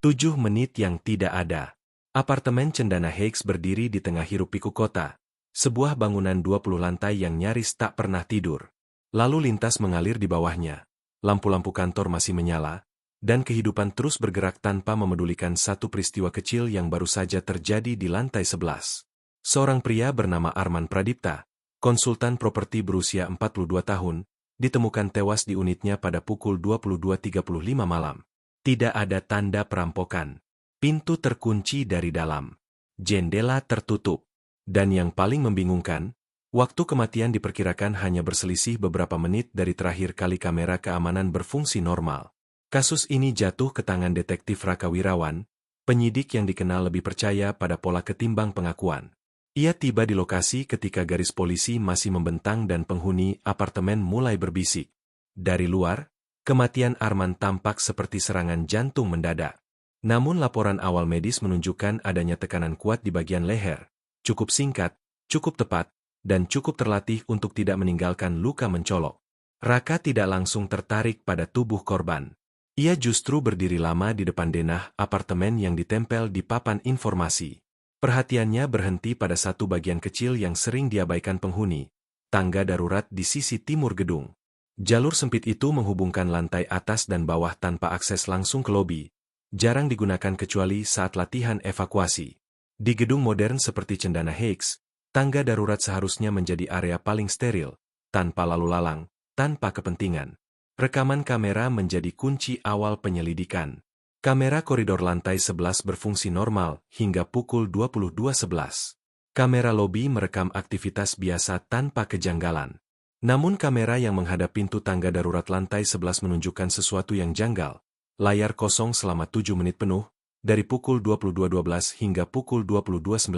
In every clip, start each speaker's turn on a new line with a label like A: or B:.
A: 7 menit yang tidak ada. Apartemen Cendana Heights berdiri di tengah hiruk-pikuk kota. Sebuah bangunan 20 lantai yang nyaris tak pernah tidur. Lalu lintas mengalir di bawahnya. Lampu-lampu kantor masih menyala, dan kehidupan terus bergerak tanpa memedulikan satu peristiwa kecil yang baru saja terjadi di lantai 11. Seorang pria bernama Arman Pradipta, konsultan properti berusia 42 tahun, ditemukan tewas di unitnya pada pukul 22.35 malam. Tidak ada tanda perampokan. Pintu terkunci dari dalam. Jendela tertutup. Dan yang paling membingungkan, waktu kematian diperkirakan hanya berselisih beberapa menit dari terakhir kali kamera keamanan berfungsi normal. Kasus ini jatuh ke tangan detektif Raka Wirawan, penyidik yang dikenal lebih percaya pada pola ketimbang pengakuan. Ia tiba di lokasi ketika garis polisi masih membentang dan penghuni apartemen mulai berbisik. Dari luar, kematian Arman tampak seperti serangan jantung mendadak. Namun laporan awal medis menunjukkan adanya tekanan kuat di bagian leher. Cukup singkat, cukup tepat, dan cukup terlatih untuk tidak meninggalkan luka mencolok. Raka tidak langsung tertarik pada tubuh korban. Ia justru berdiri lama di depan denah apartemen yang ditempel di papan informasi. Perhatiannya berhenti pada satu bagian kecil yang sering diabaikan penghuni, tangga darurat di sisi timur gedung. Jalur sempit itu menghubungkan lantai atas dan bawah tanpa akses langsung ke lobi, jarang digunakan kecuali saat latihan evakuasi. Di gedung modern seperti Cendana Heights, tangga darurat seharusnya menjadi area paling steril, tanpa lalu lalang, tanpa kepentingan. Rekaman kamera menjadi kunci awal penyelidikan. Kamera koridor lantai 11 berfungsi normal hingga pukul 22.11. Kamera lobi merekam aktivitas biasa tanpa kejanggalan. Namun kamera yang menghadap pintu tangga darurat lantai 11 menunjukkan sesuatu yang janggal. Layar kosong selama 7 menit penuh, dari pukul 22.12 hingga pukul 22.19.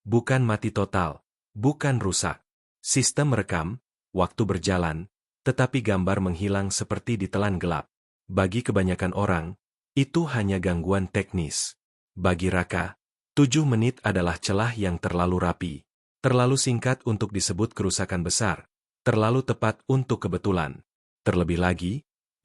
A: Bukan mati total, bukan rusak. Sistem merekam, waktu berjalan, tetapi gambar menghilang seperti ditelan gelap. Bagi kebanyakan orang, itu hanya gangguan teknis. Bagi Raka, 7 menit adalah celah yang terlalu rapi. Terlalu singkat untuk disebut kerusakan besar, terlalu tepat untuk kebetulan. Terlebih lagi,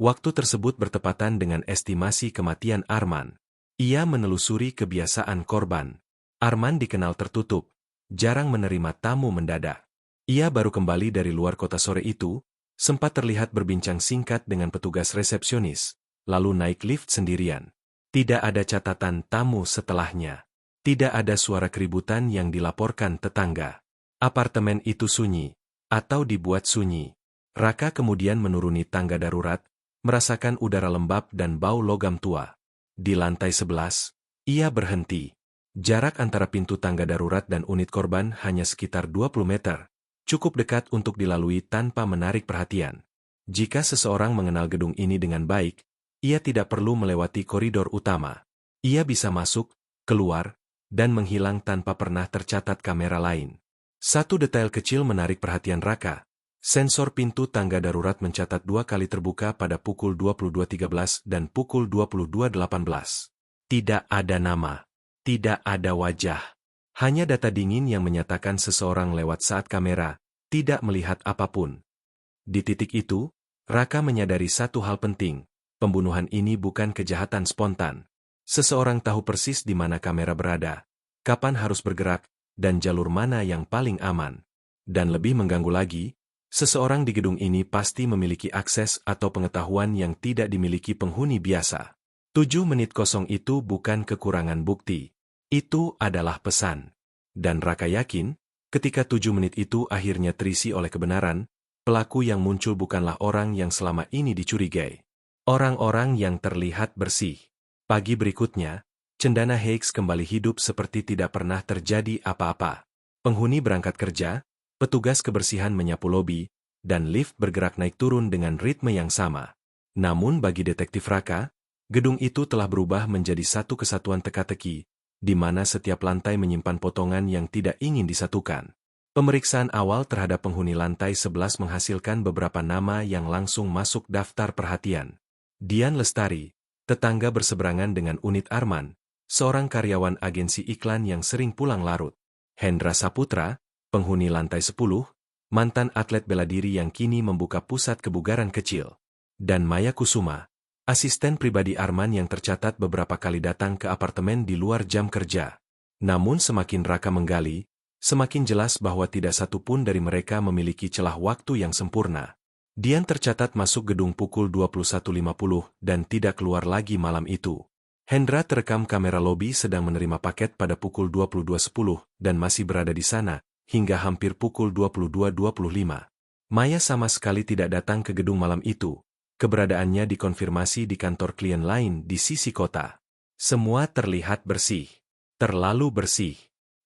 A: waktu tersebut bertepatan dengan estimasi kematian Arman. Ia menelusuri kebiasaan korban. Arman dikenal tertutup, jarang menerima tamu mendadak. Ia baru kembali dari luar kota sore itu, sempat terlihat berbincang singkat dengan petugas resepsionis, lalu naik lift sendirian. Tidak ada catatan tamu setelahnya. Tidak ada suara keributan yang dilaporkan tetangga. Apartemen itu sunyi, atau dibuat sunyi. Raka kemudian menuruni tangga darurat, merasakan udara lembab dan bau logam tua. Di lantai 11, ia berhenti. Jarak antara pintu tangga darurat dan unit korban hanya sekitar 20 meter. Cukup dekat untuk dilalui tanpa menarik perhatian. Jika seseorang mengenal gedung ini dengan baik, ia tidak perlu melewati koridor utama. Ia bisa masuk, keluar, dan menghilang tanpa pernah tercatat kamera lain. Satu detail kecil menarik perhatian Raka. Sensor pintu tangga darurat mencatat 2 kali terbuka pada pukul 22.13 dan pukul 22.18. Tidak ada nama. Tidak ada wajah. Hanya data dingin yang menyatakan seseorang lewat saat kamera tidak melihat apapun. Di titik itu, Raka menyadari satu hal penting. Pembunuhan ini bukan kejahatan spontan. Seseorang tahu persis di mana kamera berada, kapan harus bergerak, dan jalur mana yang paling aman. Dan lebih mengganggu lagi, seseorang di gedung ini pasti memiliki akses atau pengetahuan yang tidak dimiliki penghuni biasa. 7 menit kosong itu bukan kekurangan bukti. Itu adalah pesan. Dan Raka yakin, ketika 7 menit itu akhirnya terisi oleh kebenaran, pelaku yang muncul bukanlah orang yang selama ini dicurigai. Orang-orang yang terlihat bersih. Pagi berikutnya, Cendana Heights kembali hidup seperti tidak pernah terjadi apa-apa. Penghuni berangkat kerja, petugas kebersihan menyapu lobi, dan lift bergerak naik turun dengan ritme yang sama. Namun bagi detektif Raka, gedung itu telah berubah menjadi satu kesatuan teka-teki, di mana setiap lantai menyimpan potongan yang tidak ingin disatukan. Pemeriksaan awal terhadap penghuni lantai 11 menghasilkan beberapa nama yang langsung masuk daftar perhatian. Dian Lestari, tetangga berseberangan dengan unit Arman, seorang karyawan agensi iklan yang sering pulang larut. Hendra Saputra, penghuni lantai 10, mantan atlet bela diri yang kini membuka pusat kebugaran kecil. Dan Maya Kusuma, asisten pribadi Arman yang tercatat beberapa kali datang ke apartemen di luar jam kerja. Namun semakin Raka menggali, semakin jelas bahwa tidak satu pun dari mereka memiliki celah waktu yang sempurna. Dian tercatat masuk gedung pukul 21.50 dan tidak keluar lagi malam itu. Hendra terekam kamera lobi sedang menerima paket pada pukul 22.10 dan masih berada di sana hingga hampir pukul 22.25. Maya sama sekali tidak datang ke gedung malam itu. Keberadaannya dikonfirmasi di kantor klien lain di sisi kota. Semua terlihat bersih. Terlalu bersih.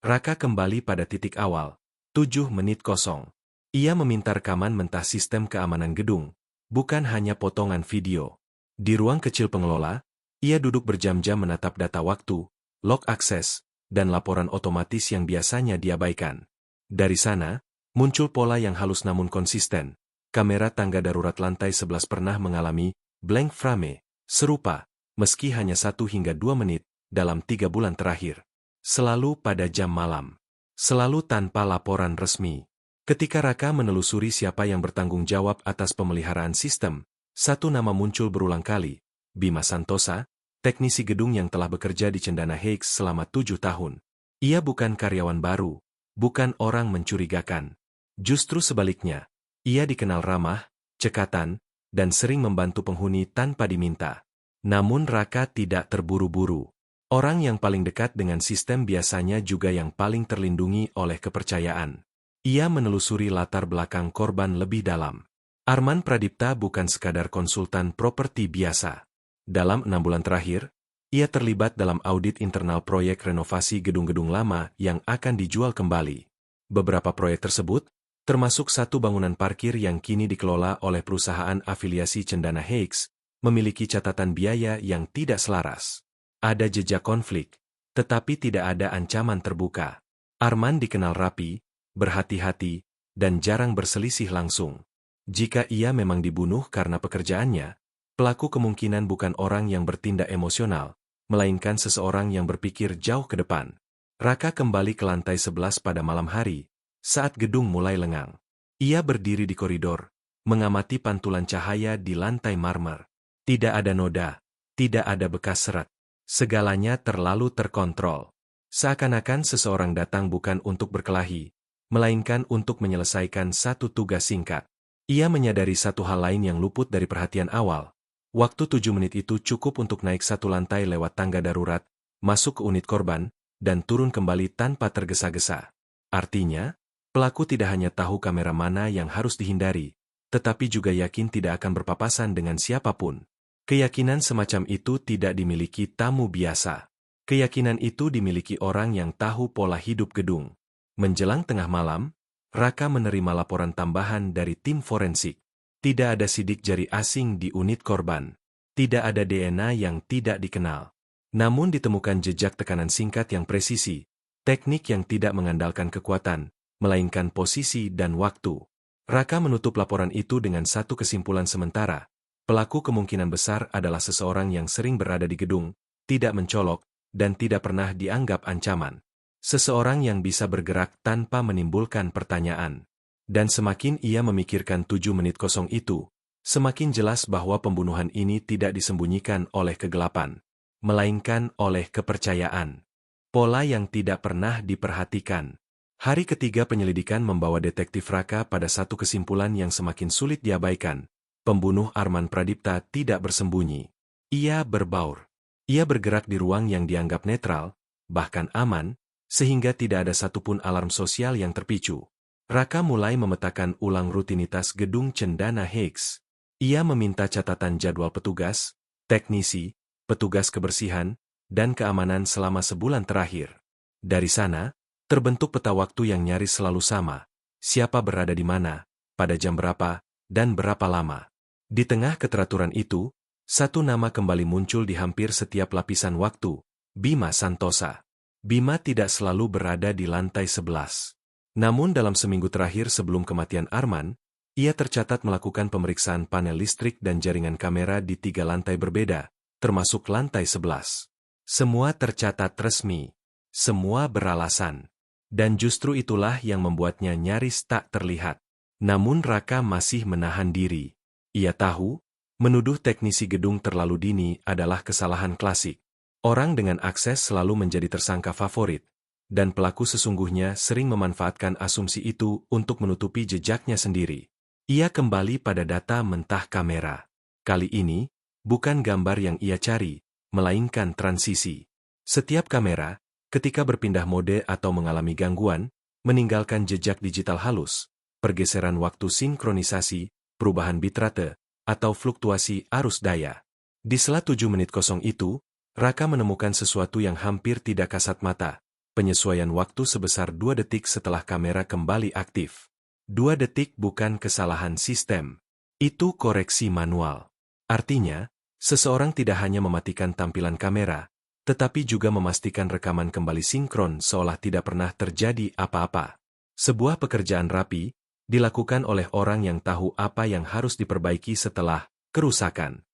A: Raka kembali pada titik awal. 7 menit kosong. Ia meminta rekaman mentah sistem keamanan gedung, bukan hanya potongan video. Di ruang kecil pengelola, ia duduk berjam-jam menatap data waktu, log akses, dan laporan otomatis yang biasanya diabaikan. Dari sana, muncul pola yang halus namun konsisten. Kamera tangga darurat lantai 11 pernah mengalami blank frame serupa, meski hanya 1 hingga 2 menit dalam 3 bulan terakhir. Selalu pada jam malam. Selalu tanpa laporan resmi. Ketika Raka menelusuri siapa yang bertanggung jawab atas pemeliharaan sistem, satu nama muncul berulang kali, Bima Santosa, teknisi gedung yang telah bekerja di Cendana Heights selama 7 tahun. Ia bukan karyawan baru, bukan orang mencurigakan. Justru sebaliknya, ia dikenal ramah, cekatan, dan sering membantu penghuni tanpa diminta. Namun Raka tidak terburu-buru. Orang yang paling dekat dengan sistem biasanya juga yang paling terlindungi oleh kepercayaan. Ia menelusuri latar belakang korban lebih dalam. Arman Pradipta bukan sekadar konsultan properti biasa. Dalam 6 bulan terakhir, ia terlibat dalam audit internal proyek renovasi gedung-gedung lama yang akan dijual kembali. Beberapa proyek tersebut, termasuk satu bangunan parkir yang kini dikelola oleh perusahaan afiliasi Cendana Heights, memiliki catatan biaya yang tidak selaras. Ada jejak konflik, tetapi tidak ada ancaman terbuka. Arman dikenal rapi, berhati-hati, dan jarang berselisih langsung. Jika ia memang dibunuh karena pekerjaannya, pelaku kemungkinan bukan orang yang bertindak emosional, melainkan seseorang yang berpikir jauh ke depan. Raka kembali ke lantai 11 pada malam hari, saat gedung mulai lengang. Ia berdiri di koridor, mengamati pantulan cahaya di lantai marmer. Tidak ada noda, tidak ada bekas serat. Segalanya terlalu terkontrol. Seakan-akan seseorang datang bukan untuk berkelahi, melainkan untuk menyelesaikan satu tugas singkat. Ia menyadari satu hal lain yang luput dari perhatian awal. Waktu 7 menit itu cukup untuk naik satu lantai lewat tangga darurat, masuk ke unit korban, dan turun kembali tanpa tergesa-gesa. Artinya, pelaku tidak hanya tahu kamera mana yang harus dihindari, tetapi juga yakin tidak akan berpapasan dengan siapapun. Keyakinan semacam itu tidak dimiliki tamu biasa. Keyakinan itu dimiliki orang yang tahu pola hidup gedung. Menjelang tengah malam, Raka menerima laporan tambahan dari tim forensik. Tidak ada sidik jari asing di unit korban. Tidak ada DNA yang tidak dikenal. Namun ditemukan jejak tekanan singkat yang presisi, teknik yang tidak mengandalkan kekuatan, melainkan posisi dan waktu. Raka menutup laporan itu dengan satu kesimpulan sementara. Pelaku kemungkinan besar adalah seseorang yang sering berada di gedung, tidak mencolok, dan tidak pernah dianggap ancaman. Seseorang yang bisa bergerak tanpa menimbulkan pertanyaan. Dan semakin ia memikirkan 7 menit kosong itu, semakin jelas bahwa pembunuhan ini tidak disembunyikan oleh kegelapan, melainkan oleh kepercayaan. Pola yang tidak pernah diperhatikan. Hari ketiga penyelidikan membawa detektif Raka pada satu kesimpulan yang semakin sulit diabaikan. Pembunuh Arman Pradipta tidak bersembunyi. Ia berbaur. Ia bergerak di ruang yang dianggap netral, bahkan aman, sehingga tidak ada satupun alarm sosial yang terpicu. Raka mulai memetakan ulang rutinitas gedung Cendana Heights. Ia meminta catatan jadwal petugas, teknisi, petugas kebersihan, dan keamanan selama sebulan terakhir. Dari sana, terbentuk peta waktu yang nyaris selalu sama. Siapa berada di mana, pada jam berapa, dan berapa lama. Di tengah keteraturan itu, satu nama kembali muncul di hampir setiap lapisan waktu, Bima Santosa. Bima tidak selalu berada di lantai 11. Namun dalam seminggu terakhir sebelum kematian Arman, ia tercatat melakukan pemeriksaan panel listrik dan jaringan kamera di 3 lantai berbeda, termasuk lantai 11. Semua tercatat resmi. Semua beralasan. Dan justru itulah yang membuatnya nyaris tak terlihat. Namun Raka masih menahan diri. Ia tahu, Menuduh teknisi gedung terlalu dini adalah kesalahan klasik. Orang dengan akses selalu menjadi tersangka favorit, dan pelaku sesungguhnya sering memanfaatkan asumsi itu untuk menutupi jejaknya sendiri. Ia kembali pada data mentah kamera. Kali ini, bukan gambar yang ia cari, melainkan transisi. Setiap kamera, ketika berpindah mode atau mengalami gangguan, meninggalkan jejak digital halus, pergeseran waktu sinkronisasi, perubahan bitrate, atau fluktuasi arus daya. Di sela 7 menit kosong itu, Raka menemukan sesuatu yang hampir tidak kasat mata, penyesuaian waktu sebesar 2 detik setelah kamera kembali aktif. 2 detik bukan kesalahan sistem. Itu koreksi manual. Artinya, seseorang tidak hanya mematikan tampilan kamera, tetapi juga memastikan rekaman kembali sinkron seolah tidak pernah terjadi apa-apa. Sebuah pekerjaan rapi, dilakukan oleh orang yang tahu apa yang harus diperbaiki setelah kerusakan.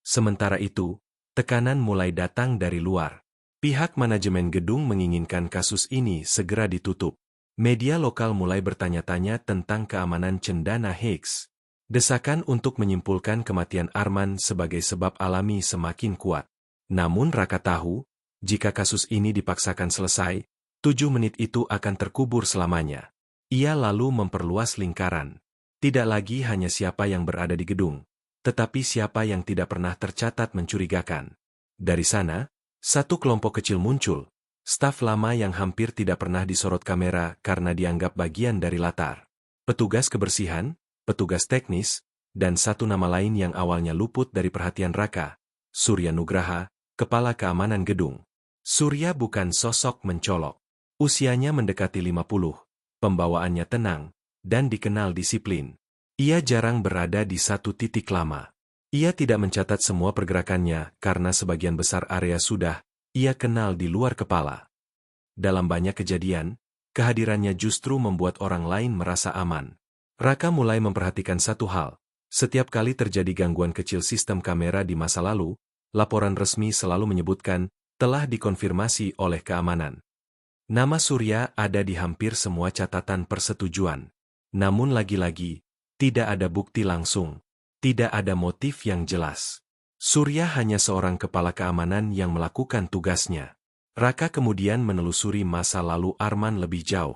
A: Sementara itu, tekanan mulai datang dari luar. Pihak manajemen gedung menginginkan kasus ini segera ditutup. Media lokal mulai bertanya-tanya tentang keamanan Cendana Heights. Desakan untuk menyimpulkan kematian Arman sebagai sebab alami semakin kuat. Namun Raka tahu, jika kasus ini dipaksakan selesai, 7 menit itu akan terkubur selamanya. Ia lalu memperluas lingkaran. Tidak lagi hanya siapa yang berada di gedung, tetapi siapa yang tidak pernah tercatat mencurigakan. Dari sana, satu kelompok kecil muncul, staf lama yang hampir tidak pernah disorot kamera karena dianggap bagian dari latar. Petugas kebersihan, petugas teknis, dan satu nama lain yang awalnya luput dari perhatian Raka, Surya Nugraha, kepala keamanan gedung. Surya bukan sosok mencolok. Usianya mendekati 50. Pembawaannya tenang, dan dikenal disiplin. Ia jarang berada di satu titik lama. Ia tidak mencatat semua pergerakannya karena sebagian besar area sudah ia kenal di luar kepala. Dalam banyak kejadian, kehadirannya justru membuat orang lain merasa aman. Raka mulai memperhatikan satu hal. Setiap kali terjadi gangguan kecil sistem kamera di masa lalu, laporan resmi selalu menyebutkan telah dikonfirmasi oleh keamanan. Nama Surya ada di hampir semua catatan persetujuan. Namun lagi-lagi, tidak ada bukti langsung. Tidak ada motif yang jelas. Surya hanya seorang kepala keamanan yang melakukan tugasnya. Raka kemudian menelusuri masa lalu Arman lebih jauh.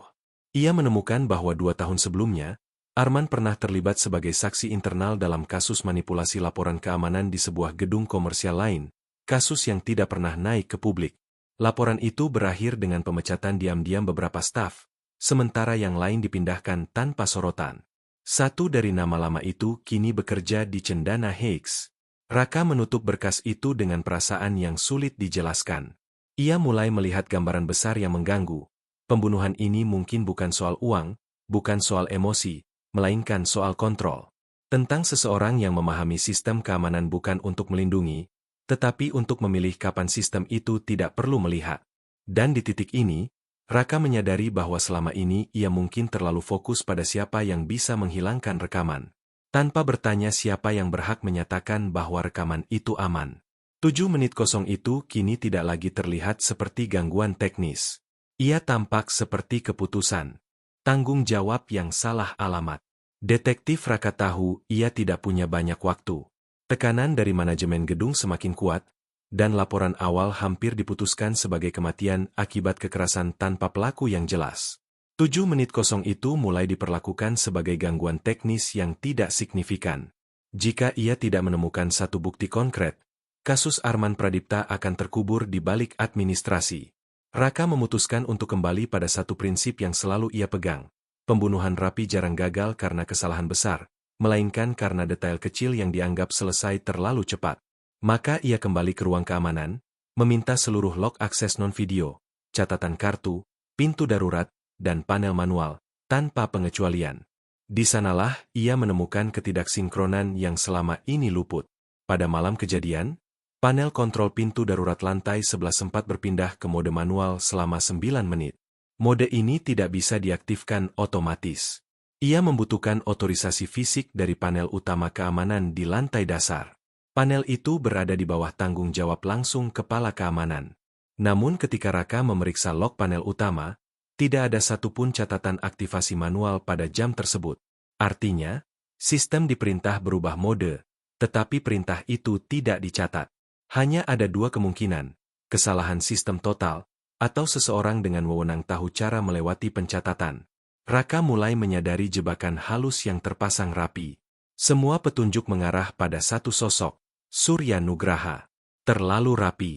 A: Ia menemukan bahwa 2 tahun sebelumnya, Arman pernah terlibat sebagai saksi internal dalam kasus manipulasi laporan keamanan di sebuah gedung komersial lain, kasus yang tidak pernah naik ke publik. Laporan itu berakhir dengan pemecatan diam-diam beberapa staf, sementara yang lain dipindahkan tanpa sorotan. Satu dari nama lama itu kini bekerja di Cendana Heights. Raka menutup berkas itu dengan perasaan yang sulit dijelaskan. Ia mulai melihat gambaran besar yang mengganggu. Pembunuhan ini mungkin bukan soal uang, bukan soal emosi, melainkan soal kontrol. Tentang seseorang yang memahami sistem keamanan bukan untuk melindungi, tetapi untuk memilih kapan sistem itu tidak perlu melihat. Dan di titik ini, Raka menyadari bahwa selama ini ia mungkin terlalu fokus pada siapa yang bisa menghilangkan rekaman, tanpa bertanya siapa yang berhak menyatakan bahwa rekaman itu aman. 7 menit kosong itu kini tidak lagi terlihat seperti gangguan teknis. Ia tampak seperti keputusan. Tanggung jawab yang salah alamat. Detektif Raka tahu ia tidak punya banyak waktu. Tekanan dari manajemen gedung semakin kuat, dan laporan awal hampir diputuskan sebagai kematian akibat kekerasan tanpa pelaku yang jelas. 7 menit kosong itu mulai diperlakukan sebagai gangguan teknis yang tidak signifikan. Jika ia tidak menemukan satu bukti konkret, kasus Arman Pradipta akan terkubur di balik administrasi. Raka memutuskan untuk kembali pada satu prinsip yang selalu ia pegang. Pembunuhan rapi jarang gagal karena kesalahan besar, melainkan karena detail kecil yang dianggap selesai terlalu cepat. Maka ia kembali ke ruang keamanan, meminta seluruh log akses non-video, catatan kartu, pintu darurat, dan panel manual, tanpa pengecualian. Di sanalah ia menemukan ketidaksinkronan yang selama ini luput. Pada malam kejadian, panel kontrol pintu darurat lantai 11 sempat berpindah ke mode manual selama 9 menit. Mode ini tidak bisa diaktifkan otomatis. Ia membutuhkan otorisasi fisik dari panel utama keamanan di lantai dasar. Panel itu berada di bawah tanggung jawab langsung kepala keamanan. Namun ketika Raka memeriksa log panel utama, tidak ada satupun catatan aktivasi manual pada jam tersebut. Artinya, sistem diperintah berubah mode, Tetapi perintah itu tidak dicatat. Hanya ada dua kemungkinan, kesalahan sistem total, atau seseorang dengan wewenang tahu cara melewati pencatatan. Raka mulai menyadari jebakan halus yang terpasang rapi. Semua petunjuk mengarah pada satu sosok, Surya Nugraha. Terlalu rapi,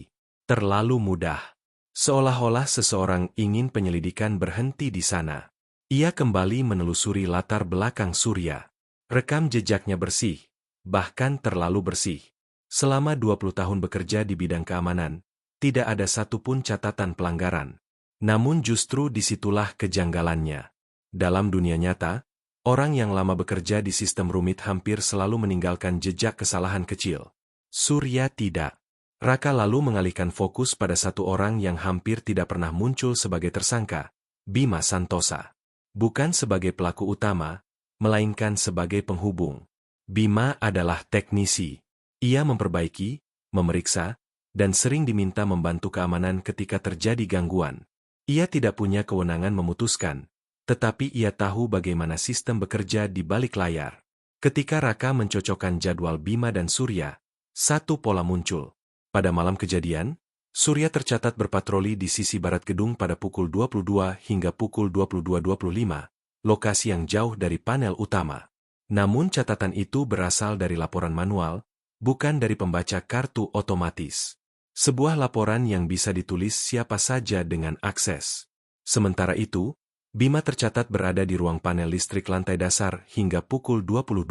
A: terlalu mudah. Seolah-olah seseorang ingin penyelidikan berhenti di sana. Ia kembali menelusuri latar belakang Surya. Rekam jejaknya bersih, bahkan terlalu bersih. Selama 20 tahun bekerja di bidang keamanan, tidak ada satupun catatan pelanggaran. Namun justru disitulah kejanggalannya. Dalam dunia nyata, orang yang lama bekerja di sistem rumit hampir selalu meninggalkan jejak kesalahan kecil. Surya tidak. Raka lalu mengalihkan fokus pada satu orang yang hampir tidak pernah muncul sebagai tersangka, Bima Santosa. Bukan sebagai pelaku utama, melainkan sebagai penghubung. Bima adalah teknisi. Ia memperbaiki, memeriksa, dan sering diminta membantu keamanan ketika terjadi gangguan. Ia tidak punya kewenangan memutuskan, tetapi ia tahu bagaimana sistem bekerja di balik layar. Ketika Raka mencocokkan jadwal Bima dan Surya, satu pola muncul. Pada malam kejadian, Surya tercatat berpatroli di sisi barat gedung pada pukul 22 hingga pukul 22.25, lokasi yang jauh dari panel utama. Namun catatan itu berasal dari laporan manual, bukan dari pembaca kartu otomatis. Sebuah laporan yang bisa ditulis siapa saja dengan akses. Sementara itu, Bima tercatat berada di ruang panel listrik lantai dasar hingga pukul 20.25.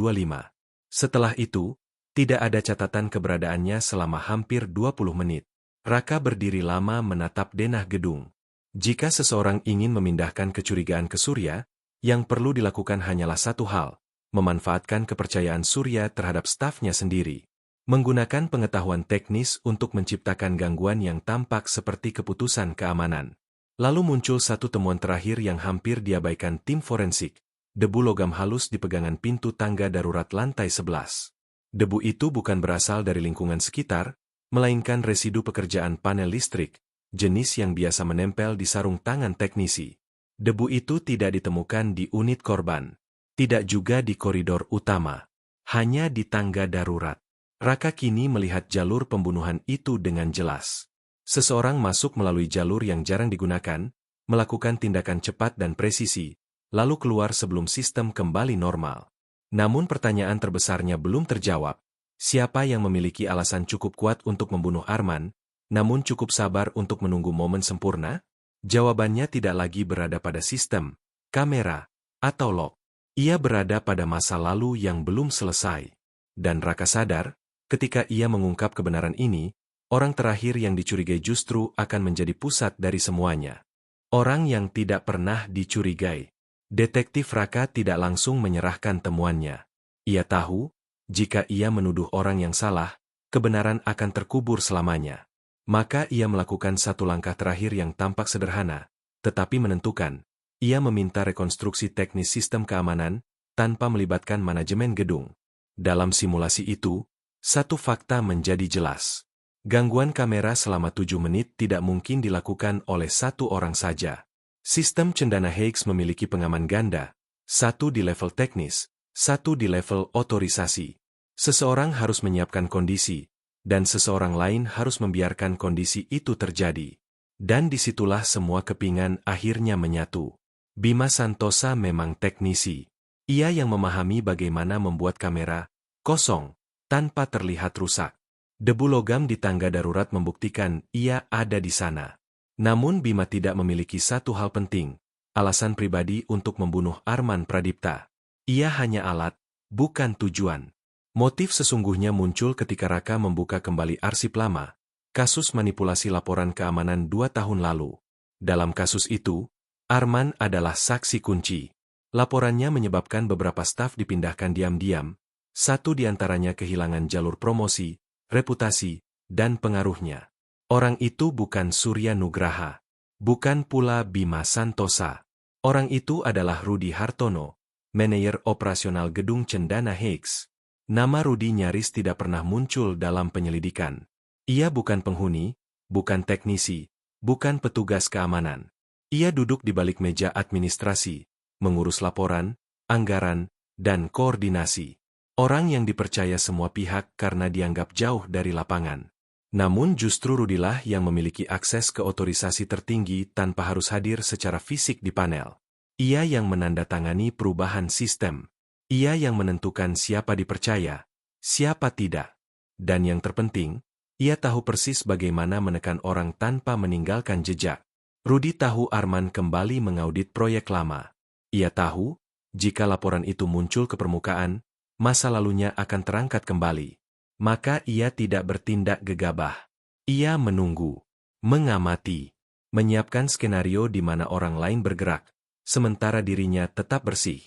A: Setelah itu, tidak ada catatan keberadaannya selama hampir 20 menit. Raka berdiri lama menatap denah gedung. Jika seseorang ingin memindahkan kecurigaan ke Surya, yang perlu dilakukan hanyalah satu hal, memanfaatkan kepercayaan Surya terhadap stafnya sendiri. Menggunakan pengetahuan teknis untuk menciptakan gangguan yang tampak seperti keputusan keamanan. Lalu muncul satu temuan terakhir yang hampir diabaikan tim forensik, debu logam halus di pegangan pintu tangga darurat lantai 11. Debu itu bukan berasal dari lingkungan sekitar, melainkan residu pekerjaan panel listrik, jenis yang biasa menempel di sarung tangan teknisi. Debu itu tidak ditemukan di unit korban, tidak juga di koridor utama, hanya di tangga darurat. Raka kini melihat jalur pembunuhan itu dengan jelas. Seseorang masuk melalui jalur yang jarang digunakan, melakukan tindakan cepat dan presisi, lalu keluar sebelum sistem kembali normal. Namun pertanyaan terbesarnya belum terjawab. Siapa yang memiliki alasan cukup kuat untuk membunuh Arman, namun cukup sabar untuk menunggu momen sempurna? Jawabannya tidak lagi berada pada sistem, kamera, atau log. Ia berada pada masa lalu yang belum selesai. Dan Raka sadar, ketika ia mengungkap kebenaran ini, orang terakhir yang dicurigai justru akan menjadi pusat dari semuanya. Orang yang tidak pernah dicurigai. Detektif Raka tidak langsung menyerahkan temuannya. Ia tahu, jika ia menuduh orang yang salah, kebenaran akan terkubur selamanya. Maka ia melakukan satu langkah terakhir yang tampak sederhana, tetapi menentukan. Ia meminta rekonstruksi teknis sistem keamanan, tanpa melibatkan manajemen gedung. Dalam simulasi itu, satu fakta menjadi jelas. Gangguan kamera selama 7 menit tidak mungkin dilakukan oleh satu orang saja. Sistem Cendana Higgs memiliki pengaman ganda, satu di level teknis, satu di level otorisasi. Seseorang harus menyiapkan kondisi, dan seseorang lain harus membiarkan kondisi itu terjadi. Dan disitulah semua kepingan akhirnya menyatu. Bima Santosa memang teknisi. Ia yang memahami bagaimana membuat kamera kosong, tanpa terlihat rusak. Debu logam di tangga darurat membuktikan ia ada di sana. Namun Bima tidak memiliki satu hal penting, alasan pribadi untuk membunuh Arman Pradipta. Ia hanya alat, bukan tujuan. Motif sesungguhnya muncul ketika Raka membuka kembali arsip lama, kasus manipulasi laporan keamanan 2 tahun lalu. Dalam kasus itu, Arman adalah saksi kunci. Laporannya menyebabkan beberapa staf dipindahkan diam-diam, satu di antaranya kehilangan jalur promosi, reputasi, dan pengaruhnya. Orang itu bukan Surya Nugraha. Bukan pula Bima Santosa. Orang itu adalah Rudi Hartono, manajer operasional gedung Cendana Higgs. Nama Rudi nyaris tidak pernah muncul dalam penyelidikan. Ia bukan penghuni, bukan teknisi, bukan petugas keamanan. Ia duduk di balik meja administrasi, mengurus laporan, anggaran, dan koordinasi. Orang yang dipercaya semua pihak karena dianggap jauh dari lapangan. Namun justru Rudilah yang memiliki akses ke otorisasi tertinggi tanpa harus hadir secara fisik di panel. Ia yang menandatangani perubahan sistem. Ia yang menentukan siapa dipercaya, siapa tidak. Dan yang terpenting, ia tahu persis bagaimana menekan orang tanpa meninggalkan jejak. Rudi tahu Arman kembali mengaudit proyek lama. Ia tahu, jika laporan itu muncul ke permukaan, masa lalunya akan terangkat kembali. Maka ia tidak bertindak gegabah. Ia menunggu, mengamati, menyiapkan skenario di mana orang lain bergerak, sementara dirinya tetap bersih.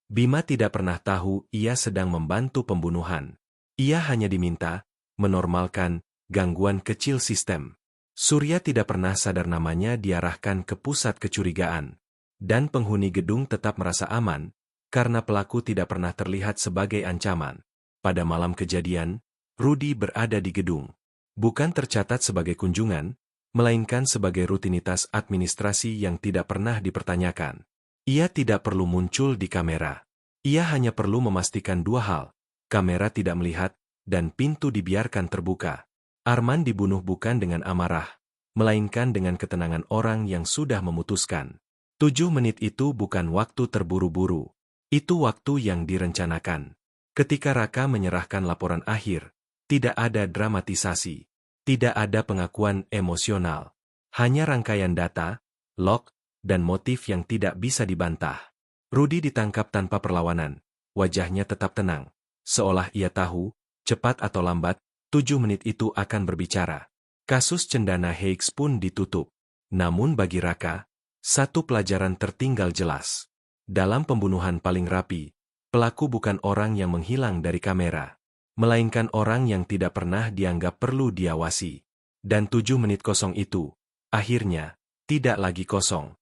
A: Bima tidak pernah tahu ia sedang membantu pembunuhan. Ia hanya diminta menormalkan gangguan kecil sistem. Surya tidak pernah sadar namanya diarahkan ke pusat kecurigaan. Dan penghuni gedung tetap merasa aman, karena pelaku tidak pernah terlihat sebagai ancaman. Pada malam kejadian, Rudi berada di gedung. Bukan tercatat sebagai kunjungan, melainkan sebagai rutinitas administrasi yang tidak pernah dipertanyakan. Ia tidak perlu muncul di kamera. Ia hanya perlu memastikan dua hal. Kamera tidak melihat, dan pintu dibiarkan terbuka. Arman dibunuh bukan dengan amarah, melainkan dengan ketenangan orang yang sudah memutuskan. 7 menit itu bukan waktu terburu-buru. Itu waktu yang direncanakan. Ketika Raka menyerahkan laporan akhir, tidak ada dramatisasi. Tidak ada pengakuan emosional. Hanya rangkaian data, log, dan motif yang tidak bisa dibantah. Rudi ditangkap tanpa perlawanan. Wajahnya tetap tenang. Seolah ia tahu, cepat atau lambat, 7 menit itu akan berbicara. Kasus Cendana Higgs pun ditutup. Namun bagi Raka, satu pelajaran tertinggal jelas. Dalam pembunuhan paling rapi, pelaku bukan orang yang menghilang dari kamera, melainkan orang yang tidak pernah dianggap perlu diawasi. Dan 7 menit kosong itu, akhirnya, tidak lagi kosong.